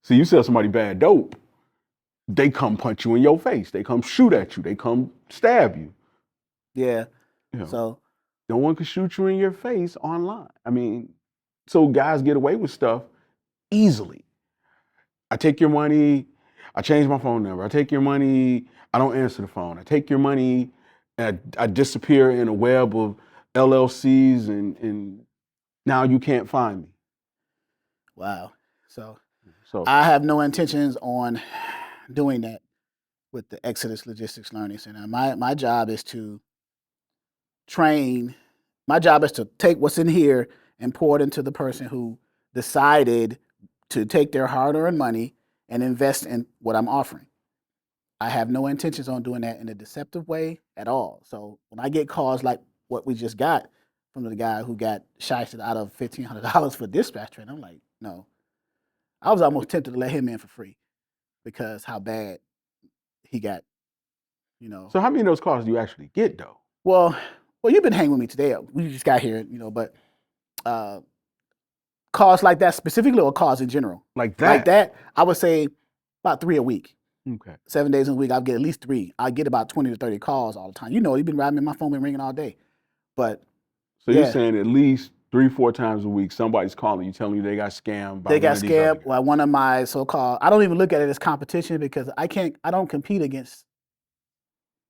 See, you sell somebody bad dope, they come punch you in your face. They come shoot at you. They come stab you. Yeah. You know, So no one can shoot you in your face online. I mean, so guys get away with stuff easily. I take your money. I change my phone number. I take your money. I don't answer the phone. I take your money. And I disappear in a web of LLCs, and now you can't find me. wow. So So I have no intentions on doing that with the Exodus Logistics Learning Center. My job is to train. My job is to take what's in here and pour it into the person who decided to take their hard-earned money and invest in what I'm offering. I have no intentions on doing that in a deceptive way at all. So when I get calls like what we just got from the guy who got shysted out of $1,500 for dispatch training, I'm like, no. I was almost tempted to let him in for free because how bad he got, you know. so how many of those calls do you actually get though? Well, you've been hanging with me today. We just got here, but calls like that specifically or calls in general? Like that? Like that, I would say about 3 a week. Okay. 7 days a week, I'll get at least 3. I get about 20 to 30 calls all the time. You've been riding me, my phone been ringing all day. But So yeah. you're saying at least 3-4 times a week, somebody's calling you, telling you they got scammed by They got one of these other scammed guys. by one of my so-called, I don't even look at it as competition because I don't compete against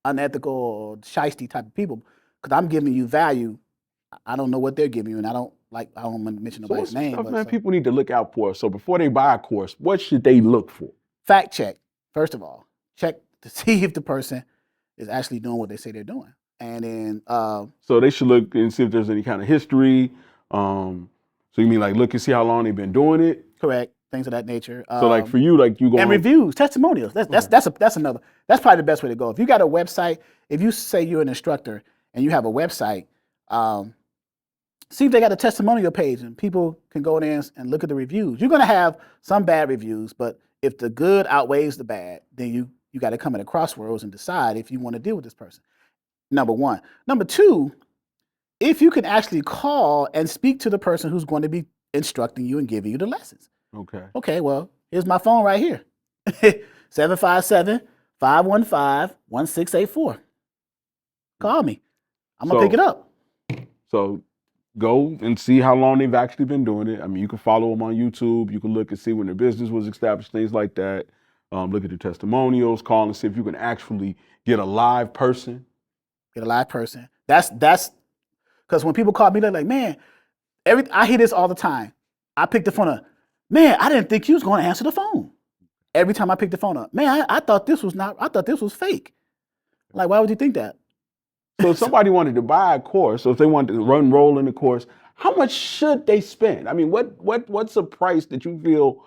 unethical or shiesty type of people because I'm giving you value. I don't know what they're giving you, and I don't want to mention So nobody's what's some name. stuff, But man, people need to look out for? So before they buy a course, what should they look for? fact check, first of all. Check to see if the person is actually doing what they say they're doing. And then So they should look and see if there's any kind of history. So you mean like look and see how long they've been doing it? correct, things of that nature. So like for you, like you go and on, reviews, testimonials. That's another. That's probably the best way to go. If you got a website, if you say you're an instructor and you have a website, see if they got a testimonial page and people can go there and look at the reviews. You're gonna have some bad reviews, but if the good outweighs the bad, then you got to come at a crossroads and decide if you want to deal with this person. Number one. Number two, if you can actually call and speak to the person who's going to be instructing you and giving you the lessons. okay. Okay, well, here's my phone right here. 757-515-1684. Call me. I'm going to pick it up. So go and see how long they've actually been doing it. I mean, you can follow them on YouTube. You can look and see when their business was established, things like that. Look at their testimonials, call and see if you can actually get a live person. Get a live person. That's because when people call me, they're like, man, I hear this all the time. I pick the phone up. Man, I didn't think you was going to answer the phone. Every time I pick the phone up, man, I thought this was fake. Like, why would you think that? So if somebody wanted to buy a course, so if they wanted to roll in the course, how much should they spend? I mean, what's a price that you feel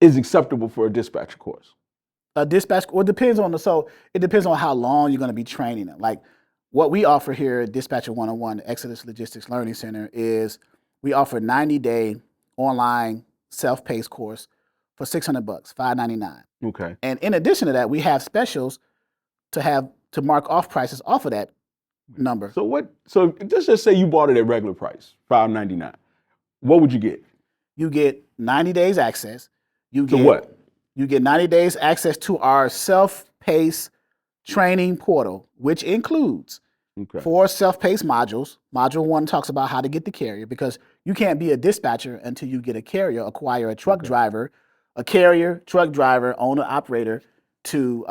is acceptable for a dispatcher course? A dispatch, well, it depends on how long you're going to be training them. Like what we offer here at Dispatcher 101, Exodus Logistics Learning Center, is we offer a 90-day online self-paced course for $600, $599. Okay. And in addition to that, we have specials to mark off prices off of that number. So let's just say you bought it at regular price, $599. What would you get? You get 90 days access. You get what? You get 90 days access to our self-paced training portal, which includes 4 self-paced modules. Module 1 talks about how to get the carrier because you can't be a dispatcher until you get a carrier, acquire a truck driver, a carrier, truck driver, owner, operator to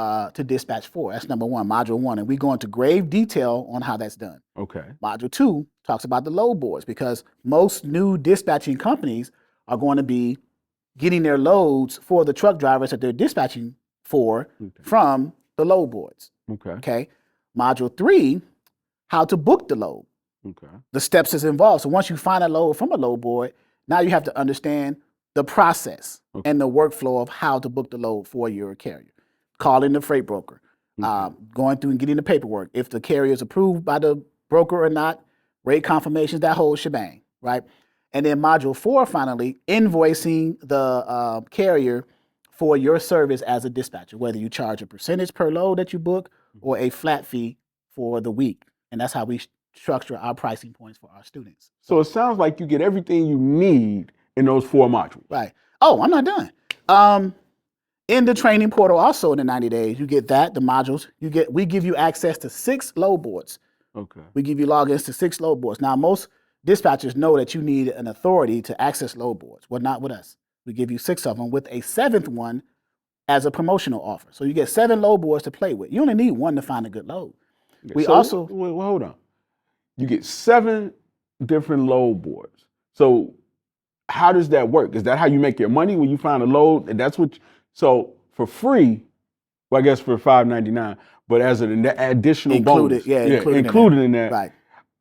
dispatch for. That's number 1, module 1. And we go into grave detail on how that's done. Okay. Module 2 talks about the load boards because most new dispatching companies are going to be getting their loads for the truck drivers that they're dispatching for from the load boards. Okay. Module 3, how to book the load. The steps is involved. So once you find a load from a load board, now you have to understand the process and the workflow of how to book the load for your carrier. Calling the freight broker, going through and getting the paperwork. If the carrier is approved by the broker or not, rate confirmations, that whole shebang, right? And then module 4, finally, invoicing the carrier for your service as a dispatcher, whether you charge a percentage per load that you book or a flat fee for the week. And that's how we structure our pricing points for our students. So it sounds like you get everything you need in those 4 modules. Right. Oh, I'm not done. In the training portal, also in the 90 days, you get that, the modules. We give you access to 6 load boards. Okay. We give you logins to 6 load boards. Now, most dispatchers know that you need an authority to access load boards. Well, not with us. We give you 6 of them with a 7th one as a promotional offer. So you get 7 load boards to play with. You only need 1 to find a good load. Okay. We so, also wait, hold on. You get 7 different load boards. So how does that work? Is that how you make your money when you find a load? And that's what. So for free, well, I guess for $5.99, but as an additional included, bonus, included in that, right?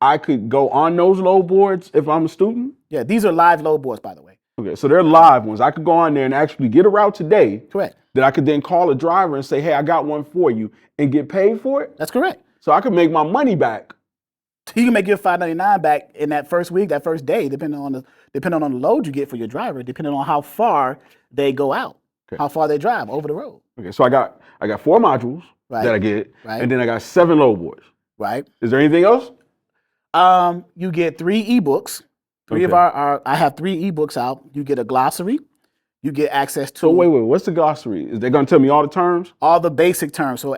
I could go on those load boards if I'm a student. Yeah, these are live load boards, by the way. Okay, so they're live ones. I could go on there and actually get a route today. Correct. That I could then call a driver and say, "Hey, I got one for you," and get paid for it. That's correct. So I could make my money back. You can make your $5.99 back in that first week, that first day, depending on the load you get for your driver, depending on how far they go out, how far they drive over the road. Okay, so I got 4 modules that I get, and then I got 7 load boards. Right. Is there anything else? You get 3 ebooks. I have 3 ebooks out. You get a glossary. You get access to. So wait, what's the glossary? Is they gonna tell me all the terms? All the basic terms. So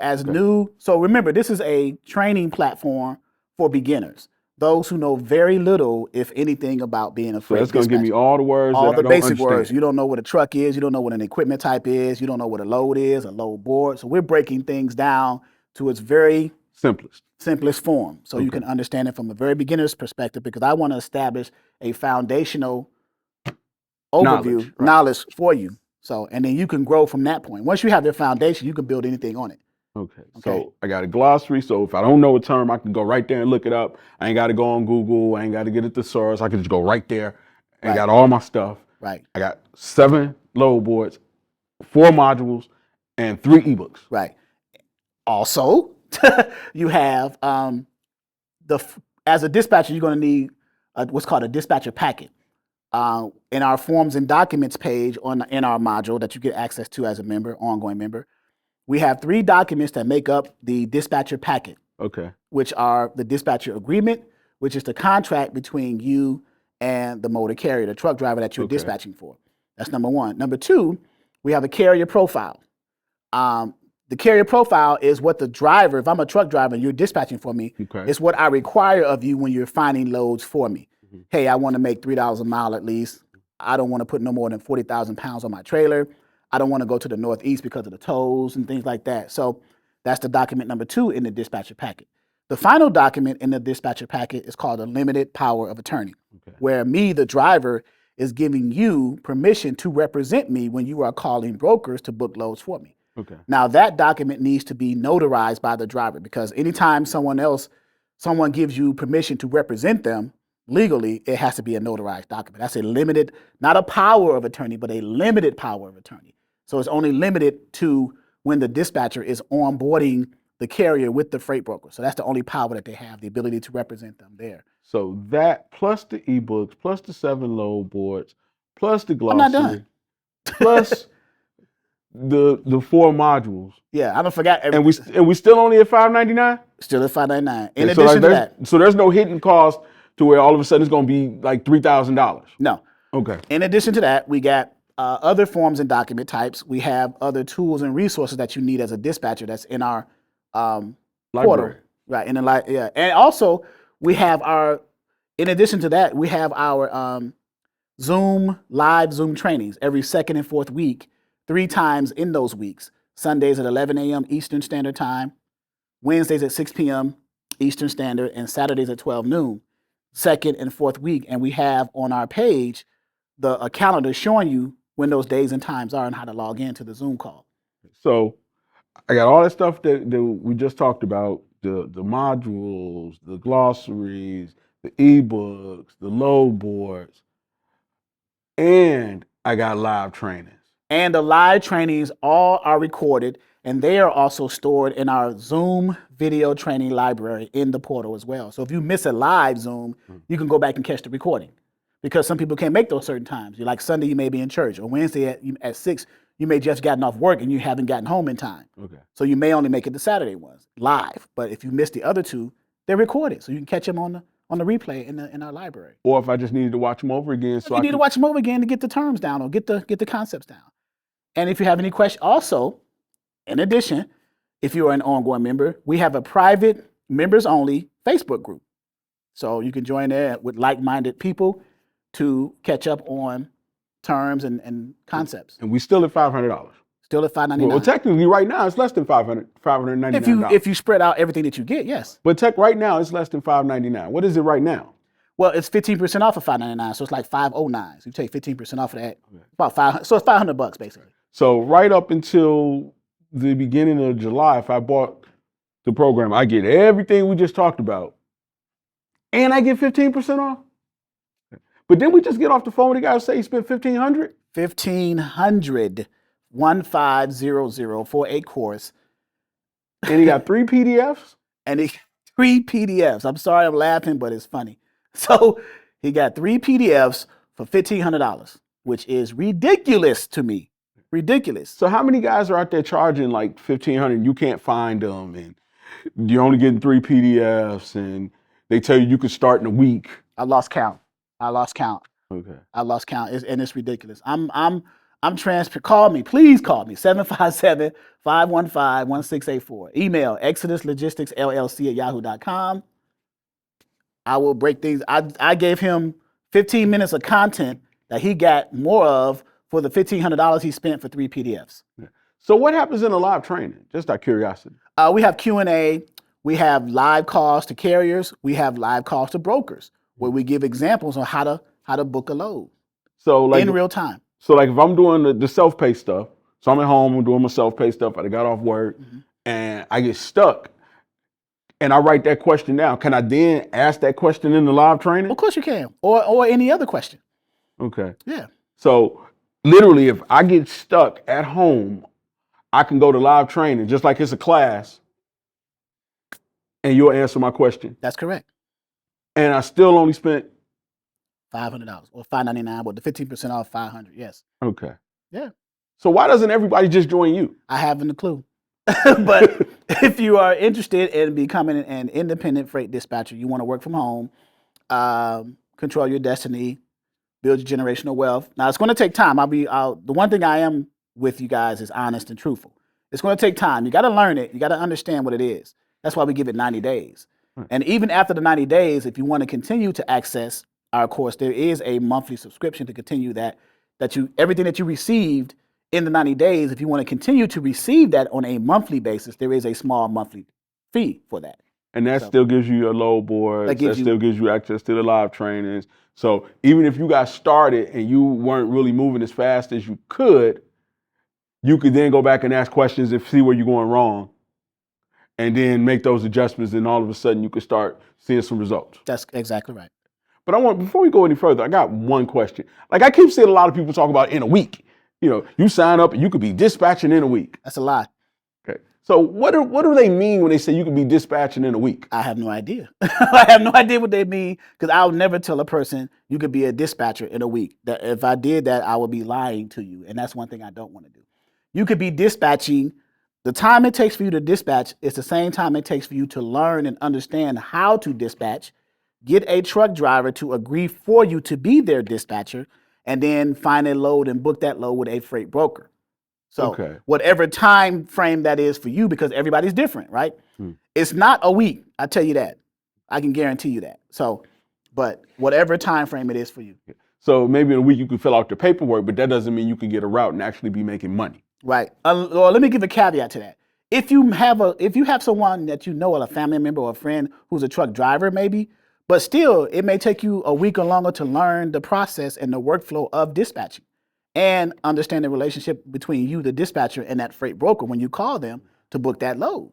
so remember, this is a training platform for beginners. Those who know very little, if anything, about being a freight So that's going to give me all the words all that the I don't basic understand. words. You don't know what a truck is. You don't know what an equipment type is. You don't know what a load is, a load board. So we're breaking things down to its very simplest form, so you can understand it from a very beginner's perspective. Because I want to establish a foundational overview, knowledge for you. So, and then you can grow from that point. Once you have your foundation, you can build anything on it. Okay. So I got a glossary. So if I don't know a term, I can go right there and look it up. I ain't got to go on Google. I ain't got to get a thesaurus. I can just go right there and got all my stuff. Right. I got 7 load boards, 4 modules, and 3 ebooks. Right. Also, you have as a dispatcher, you're going to need what's called a dispatcher packet. In our forms and documents page in our module that you get access to as a member, ongoing member, we have 3 documents that make up the dispatcher packet. Okay. Which are the dispatcher agreement, which is the contract between you and the motor carrier, the truck driver that you're dispatching for. That's number 1. Number 2, we have a carrier profile. The carrier profile is what the driver, if I'm a truck driver and you're dispatching for me, it's what I require of you when you're finding loads for me. Hey, I want to make $3 a mile at least. I don't want to put no more than 40,000 pounds on my trailer. I don't want to go to the Northeast because of the tolls and things like that. So that's the document number 2 in the dispatcher packet. The final document in the dispatcher packet is called a limited power of attorney, where me, the driver, is giving you permission to represent me when you are calling brokers to book loads for me. Now that document needs to be notarized by the driver, because anytime someone gives you permission to represent them legally, it has to be a notarized document. That's a limited, not a power of attorney, but a limited power of attorney. So it's only limited to when the dispatcher is onboarding the carrier with the freight broker. So that's the only power that they have, the ability to represent them there. So that plus the ebooks, plus the 7 load boards, plus the glossary, I'm not done. plus the 4 modules. Yeah, I don't forget. And we still only at $5.99? Still at $5.99. In addition to that. So there's no hidden cost to where all of a sudden it's going to be like $3,000. No. Okay. In addition to that, we got other forms and document types. We have other tools and resources that you need as a dispatcher that's in our portal. Right. And also we have in addition to that, we have our live Zoom trainings every 2nd and 4th week, 3 times in those weeks. Sundays at 11 a.m. Eastern Standard Time, Wednesdays at 6 p.m. Eastern Standard, and Saturdays at 12 noon, 2nd and 4th week. And we have on our page a calendar showing you when those days and times are and how to log into the Zoom call. So I got all that stuff that we just talked about, the modules, the glossaries, the ebooks, the load boards, and I got live trainings. And the live trainings all are recorded, and they are also stored in our Zoom video training library in the portal as well. So if you miss a live Zoom, you can go back and catch the recording, because some people can't make those certain times. You're like Sunday, you may be in church, or Wednesday at 6, you may just gotten off work and you haven't gotten home in time. So you may only make it the Saturday ones live. But if you miss the other 2, they're recorded, so you can catch them on the replay in our library. Or if I just needed to watch them over again, you need to watch them over again to get the terms down or get the concepts down. And if you have any questions, also, in addition, if you are an ongoing member, we have a private members only Facebook group. So you can join there with like-minded people to catch up on terms and concepts. And we still at $500. Still at $599. Well, technically, right now it's less than $599. If you spread out everything that you get, yes. But right now it's less than $599. What is it right now? Well, it's 15% off of $599, so it's like $509. So you take 15% off of that, about $500. So it's $500 basically. So right up until the beginning of July, if I bought the program, I get everything we just talked about, and I get 15% off. But then we just get off the phone with the guy and say he spent $1,500. $1,500, 1500 for a course, And he got 3 PDFs. and he 3 PDFs. I'm sorry, I'm laughing, but it's funny. So he got 3 PDFs for $1,500, which is ridiculous to me. Ridiculous. So how many guys are out there charging like $1,500? You can't find them, and you're only getting 3 PDFs, and they tell you could start in a week. I lost count. Okay. I lost count, and it's ridiculous. I'm Call me, please call me, 757-515-1684. Email exoduslogisticsllc@yahoo.com. I will break things. I gave him 15 minutes of content that he got more of for the $1,500 he spent for 3 PDFs. Yeah. So what happens in a live training? Just out of curiosity. We have Q&A. We have live calls to carriers. We have live calls to brokers, where we give examples on how to book a load. So like in real time. So like if I'm doing the self-pay stuff, so I'm at home, I'm doing my self-pay stuff, I got off work, and I get stuck, and I write that question down. Can I then ask that question in the live training? Of course you can, or any other question. Okay. Yeah. So literally, if I get stuck at home, I can go to live training, just like it's a class, and you'll answer my question. That's correct. And I still only spent $500 or $599, but the 15% off $500. Yes. Okay. Yeah. So why doesn't everybody just join you? I haven't a clue. But if you are interested in becoming an independent freight dispatcher, you want to work from home, control your destiny, build your generational wealth. Now it's going to take time. The one thing I am with you guys is honest and truthful. It's going to take time. You got to learn it. You got to understand what it is. That's why we give it 90 days. And even after the 90 days, if you want to continue to access our course, there is a monthly subscription to continue everything that you received in the 90 days, if you want to continue to receive that on a monthly basis, there is a small monthly fee for that. And that still gives you your load boards. That still gives you access to the live trainings. So even if you got started and you weren't really moving as fast as you could then go back and ask questions and see where you're going wrong, and then make those adjustments, and all of a sudden you could start seeing some results. That's exactly right. But before we go any further, I got one question. Like I keep seeing a lot of people talk about in a week. You sign up and you could be dispatching in a week. That's a lie. Okay. So what do they mean when they say you could be dispatching in a week? I have no idea. I have no idea what they mean, because I'll never tell a person you could be a dispatcher in a week. That if I did that, I would be lying to you. And that's one thing I don't want to do. You could be dispatching. The time it takes for you to dispatch is the same time it takes for you to learn and understand how to dispatch, get a truck driver to agree for you to be their dispatcher, and then find a load and book that load with a freight broker. So whatever time frame that is for you, because everybody's different, right? It's not a week. I tell you that. I can guarantee you that. So, but whatever time frame it is for you. So maybe in a week you can fill out the paperwork, but that doesn't mean you can get a route and actually be making money. Right. Well, let me give a caveat to that. If you have someone that you know, a family member or a friend who's a truck driver, maybe, but still, it may take you a week or longer to learn the process and the workflow of dispatching, and understand the relationship between you, the dispatcher, and that freight broker when you call them to book that load.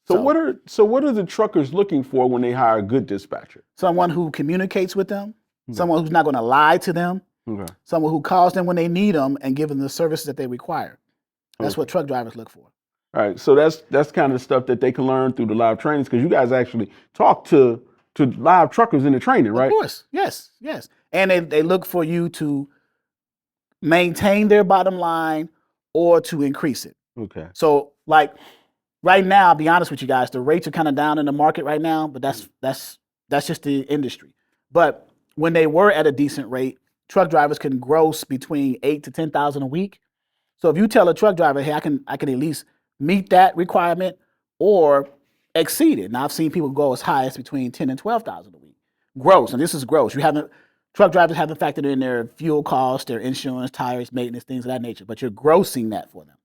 So what are the truckers looking for when they hire a good dispatcher? Someone who communicates with them, someone who's not going to lie to them, someone who calls them when they need them and give them the services that they require. That's what truck drivers look for. All right. So that's kind of stuff that they can learn through the live trainings, because you guys actually talk to live truckers in the training, right? Of course. Yes. And they look for you to maintain their bottom line or to increase it. Okay. So like right now, I'll be honest with you guys, the rates are kind of down in the market right now, but that's just the industry. But when they were at a decent rate, truck drivers can gross between $8,000 to $10,000 a week. So if you tell a truck driver, hey, I can at least meet that requirement or exceed it. Now I've seen people go as high as between 10 and 12,000 a week. Gross, and this is gross. Truck drivers haven't factored in their fuel costs, their insurance, tires, maintenance, things of that nature, but you're grossing that for them.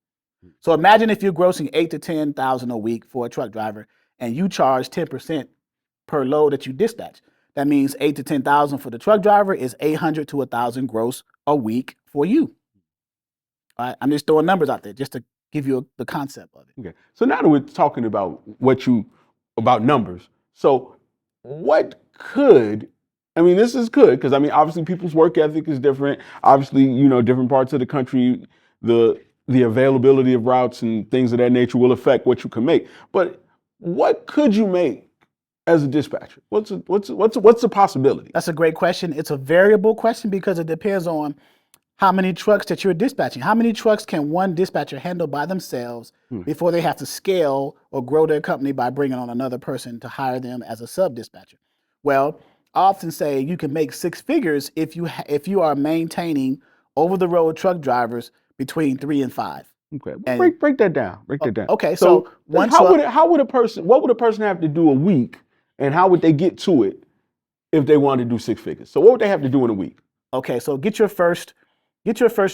So imagine if you're grossing 8 to 10,000 a week for a truck driver and you charge 10% per load that you dispatch. That means 8 to 10,000 for the truck driver is 800 to 1,000 gross a week for you. All right, I'm just throwing numbers out there just to give you the concept of it. Okay. So now that we're talking about about numbers, so what could, I mean, this is good because I mean, obviously people's work ethic is different. Obviously, different parts of the country, the availability of routes and things of that nature will affect what you can make. But what could you make as a dispatcher? What's the possibility? That's a great question. It's a variable question because it depends on how many trucks that you're dispatching. How many trucks can one dispatcher handle by themselves before they have to scale or grow their company by bringing on another person to hire them as a sub-dispatcher? Well, I often say you can make six figures if you are maintaining over-the-road truck drivers between 3 and 5. Okay, well, break that down. Break that down. Okay, so what would a person have to do a week, and how would they get to it if they wanted to do six figures? So what would they have to do in a week? Okay, so get your first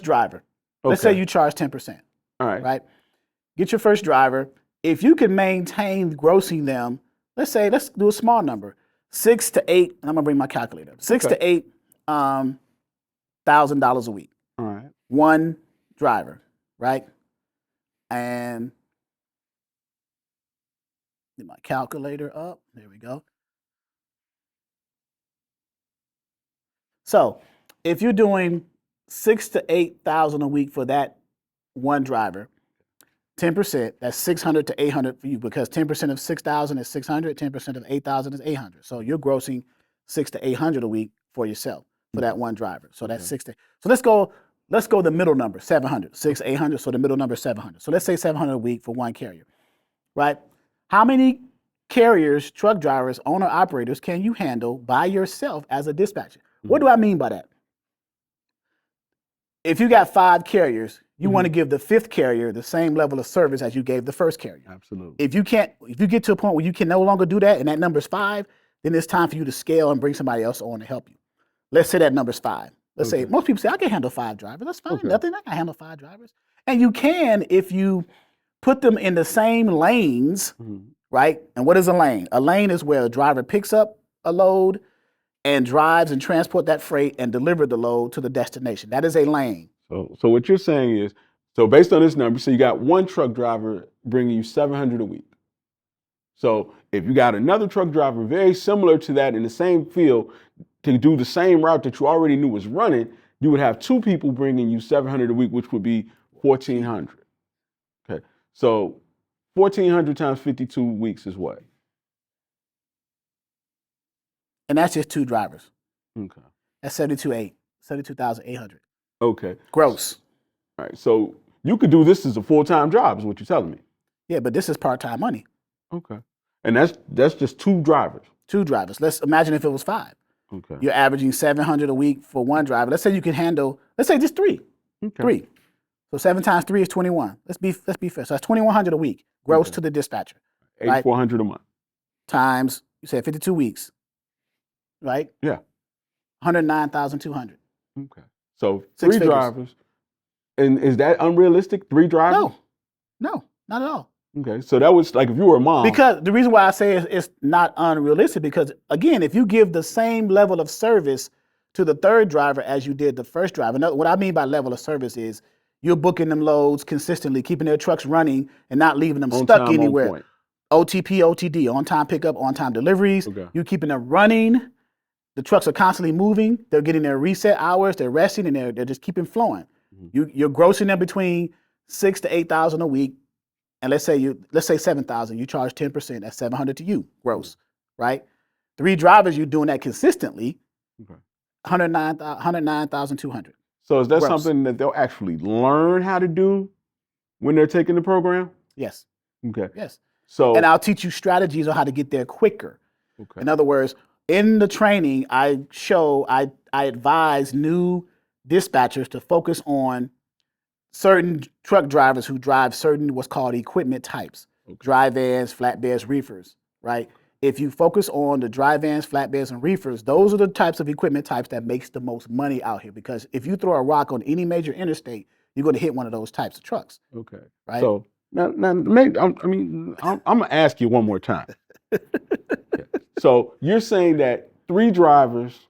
driver. Let's say you charge 10%. All right. Right? Get your first driver. If you can maintain grossing them, let's do a small number, 6 to 8. And I'm gonna bring my calculator up. $6,000 to $8,000 a week. All right. One driver, right? And get my calculator up. There we go. So if you're doing 6 to 8,000 a week for that one driver, 10%, that's 600 to 800 for you because 10% of 6,000 is 600, 10% of 8,000 is 800. So you're grossing 6 to 800 a week for yourself for that one driver. So that's 60. So let's go the middle number, 700, 6, 800. So the middle number is 700. So let's say 700 a week for one carrier, right? How many carriers, truck drivers, owner operators can you handle by yourself as a dispatcher? What do I mean by that? If you got 5 carriers, you want to give the 5th carrier the same level of service as you gave the first carrier. Absolutely. If you get to a point where you can no longer do that and that number's 5, then it's time for you to scale and bring somebody else on to help you. Let's say that number's 5. Let's say most people say I can handle 5 drivers. That's fine. Nothing. I can handle 5 drivers. And you can if you put them in the same lanes, right? And what is a lane? A lane is where a driver picks up a load and drives and transport that freight and deliver the load to the destination. That is a lane. So what you're saying is, so based on this number, so you got one truck driver bringing you 700 a week. So if you got another truck driver very similar to that in the same field to do the same route that you already knew was running, you would have 2 people bringing you 700 a week, which would be 1,400. Okay, so 1,400 times 52 weeks is what? And that's just 2 drivers. Okay. That's 72,800. Okay. Gross. All right. So you could do this as a full-time job, is what you're telling me. Yeah, but this is part-time money. Okay. And that's just 2 drivers. 2 drivers. Let's imagine if it was 5. Okay. You're averaging 700 a week for one driver. Let's say you can handle, let's say just 3. Okay. 3. So 7 times 3 is 21. Let's be fair. So that's 2,100 a week gross to the dispatcher. 8,400 a month. Times, you said 52 weeks. Right? Yeah. 109,200. Okay. So 6 3 figures. drivers. And is that unrealistic? 3 drivers? No, not at all. Okay. So that was like if you were a mom. Because the reason why I say it's not unrealistic, because again, if you give the same level of service to the 3rd driver as you did the first driver, what I mean by level of service is you're booking them loads consistently, keeping their trucks running and not leaving them on stuck time, anywhere. on point. OTP, OTD, on time pickup, on time deliveries. Okay. You're keeping them running. The trucks are constantly moving. They're getting their reset hours. They're resting, and they're just keeping flowing. You're grossing them between 6 to 8,000 a week, and let's say 7,000. You charge 10%. That's 700 to you gross, right? 3 drivers, you're doing that consistently. Okay. 109,200. So is that gross. something that they'll actually learn how to do when they're taking the program? Yes. Okay. Yes. So And I'll teach you strategies on how to get there quicker. okay. In other words, in the training, I advise new dispatchers to focus on certain truck drivers who drive certain what's called equipment types, dry vans, flatbeds, reefers, right? If you focus on the dry vans, flatbeds, and reefers, those are the types of equipment types that makes the most money out here. Because if you throw a rock on any major interstate, you're going to hit one of those types of trucks. Okay. Right. So now maybe, I'm gonna ask you one more time. Okay. So you're saying that 3 drivers,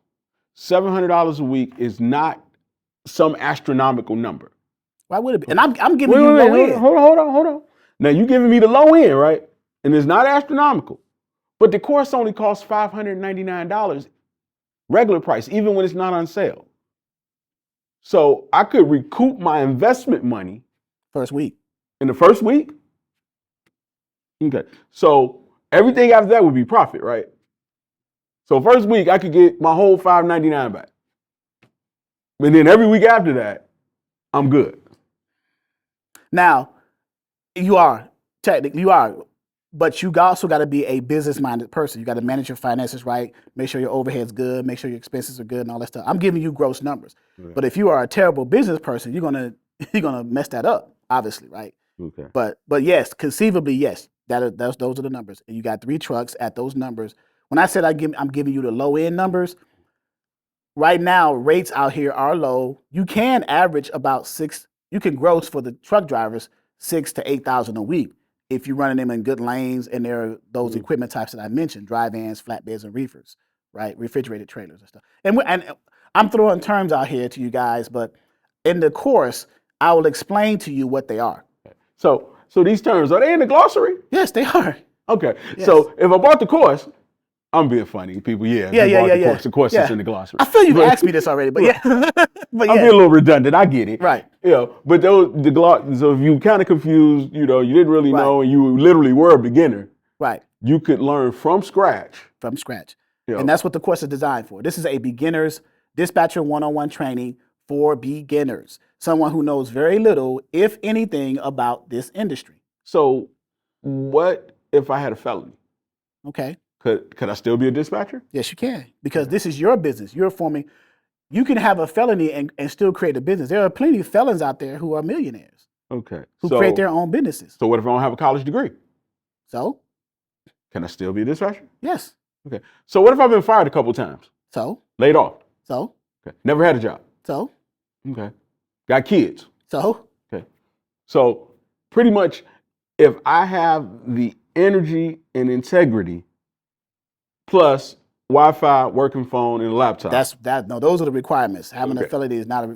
$700 a week is not some astronomical number. Why would it be? And I'm giving you wait, low end. Hold on. Now you're giving me the low end, right? And it's not astronomical. But the course only costs $599 regular price, even when it's not on sale. So I could recoup my investment money First week. in the first week. Okay. So everything after that would be profit, right? So first week I could get my whole $599 back. But then every week after that, I'm good. Now, you are technically, but you also got to be a business-minded person. You got to manage your finances right, make sure your overhead's good, make sure your expenses are good, and all that stuff. I'm giving you gross numbers, but if you are a terrible business person, you're gonna mess that up, obviously, right? Okay. But yes, conceivably, yes, those are the numbers. And you got 3 trucks at those numbers. When I said I'm giving you the low end numbers, right now rates out here are low. You can average about 6. You can gross for the truck drivers 6,000 to 8,000 a week if you're running them in good lanes and there are those equipment types that I mentioned: dry vans, flatbeds, and reefers, right? Refrigerated trailers and stuff. And I'm throwing terms out here to you guys, but in the course, I will explain to you what they are. So these terms, are they in the glossary? Yes, they are. Okay. Yes. So if I bought the course, I'm being funny, people. Yeah. The course is in the glossary. I feel you've asked me this already, but yeah. But I'm being a little redundant. I get it. Right. But so if you kind of confused, you didn't really know, and you literally were a beginner. Right. You could learn from scratch. From scratch. And that's what the course is designed for. This is a beginner's dispatcher one-on-one training for beginners. Someone who knows very little, if anything, about this industry. So what if I had a felony? Okay. Could I still be a dispatcher? Yes, you can, because this is your business. You can have a felony and still create a business. There are plenty of felons out there who are millionaires. Okay. Who create their own businesses. So what if I don't have a college degree? So? Can I still be a dispatcher? Yes. Okay. So what if I've been fired a couple times? So? Laid off? So? Okay. Never had a job? So? Okay. Got kids? So? Okay. So pretty much, if I have the energy and integrity plus Wi-Fi, working phone, and a laptop. No, those are the requirements. Having a felony is not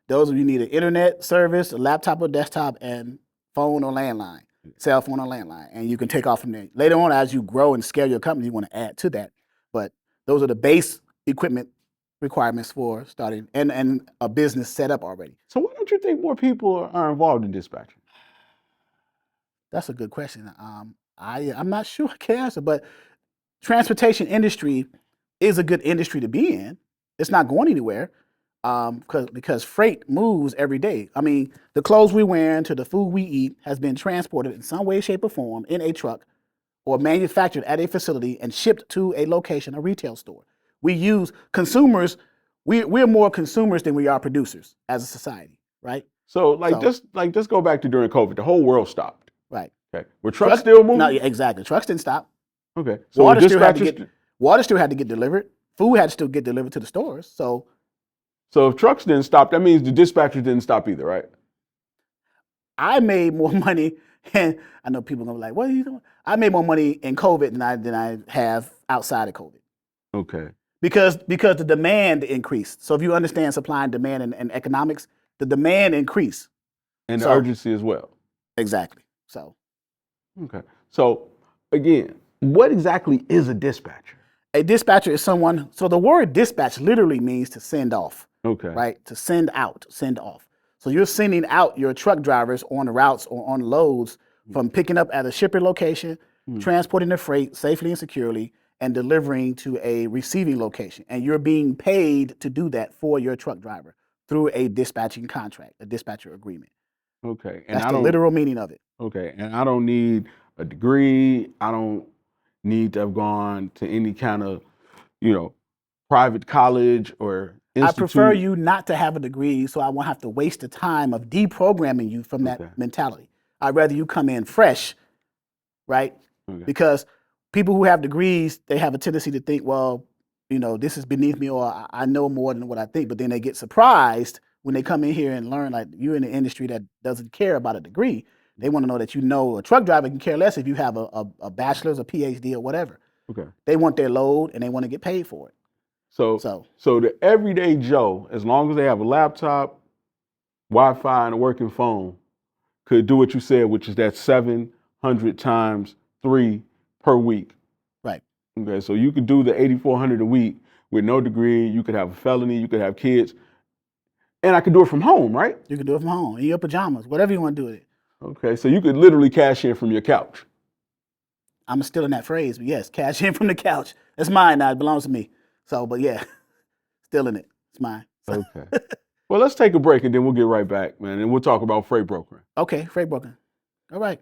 those you need an internet service, a laptop or desktop, and phone or landline, cell phone or landline, and you can take off from there. Later on, as you grow and scale your company, you want to add to that. But those are the base equipment requirements for starting and a business set up already. So why don't you think more people are involved in dispatching? That's a good question. I'm not sure I can answer, but transportation industry is a good industry to be in. It's not going anywhere because freight moves every day. I mean, the clothes we wear to the food we eat has been transported in some way, shape, or form in a truck or manufactured at a facility and shipped to a location, a retail store. We use consumers. We're more consumers than we are producers as a society, right? So just go back to during COVID, the whole world stopped. Right. Okay. Were trucks still moving? No, yeah, exactly. Trucks didn't stop. Okay. So water still had to get delivered. Food had to still get delivered to the stores. So if trucks didn't stop, that means the dispatchers didn't stop either, right? I made more money, and I know people are gonna be like, "What are you doing?" I made more money in COVID than I have outside of COVID. Okay. Because the demand increased. So if you understand supply and demand and economics, the demand increased. And the urgency as well. Exactly. So. Okay. So again, what exactly is a dispatcher? A dispatcher is someone. So the word dispatch literally means to send off. Okay. Right? To send out, send off. So you're sending out your truck drivers on routes or on loads from picking up at a shipper location, transporting the freight safely and securely, and delivering to a receiving location. And you're being paid to do that for your truck driver through a dispatching contract, a dispatcher agreement. Okay. And that's the literal meaning of it. Okay. And I don't need a degree. I don't need to have gone to any kind of, private college or I prefer institute. you not to have a degree, so I won't have to waste the time of deprogramming you from that Okay. mentality. I'd rather you come in fresh, right? Okay. Because people who have degrees, they have a tendency to think, well, you know, this is beneath me, or I know more than what I think. But then they get surprised when they come in here and learn, like you're in an industry that doesn't care about a degree. They want to know that you know a truck driver can care less if you have a bachelor's, a PhD, or whatever. Okay. They want their load and they want to get paid for it. So the everyday Joe, as long as they have a laptop, Wi-Fi, and a working phone, could do what you said, which is that 700 times 3 per week. Right. Okay, so you could do the 8,400 a week with no degree. You could have a felony. You could have kids, and I could do it from home, right? You can do it from home, in your pajamas, whatever you want to do with it. Okay, so you could literally cash in from your couch. I'm still in that phrase, but yes, cash in from the couch. It's mine now. It belongs to me. So, but yeah, still in it. It's mine. Okay. Well, let's take a break and then we'll get right back, man, and we'll talk about freight brokering. Okay, freight broker. All right.